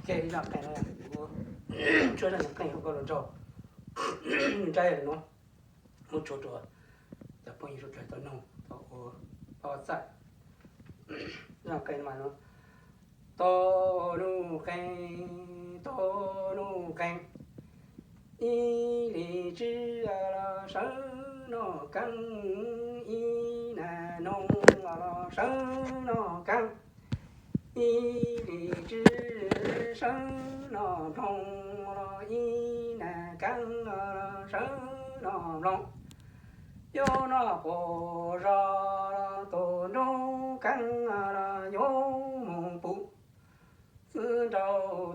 给让干了呀，我确实能干有个人找，这样弄，我做做，在朋友说这都弄，到在，让干嘛弄，到路干，到路干，一里之啊生那干，一难弄啊生那干。一里之生那虫了，一难干了生那龙，有那火烧了多肉干了有木布，自找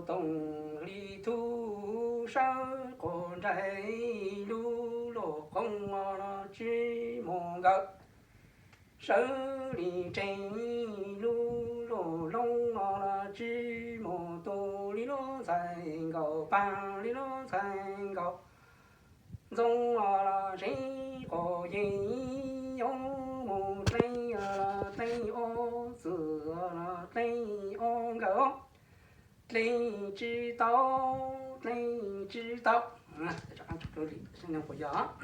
东里土上过在路落红了芝麻糕。手里真路罗龙啊，芝麻多里罗菜糕，半里罗菜糕，中啊谁个人有木真啊，真哦子啊，真哦狗，真知道，真知道。在这看这里，现在回家啊。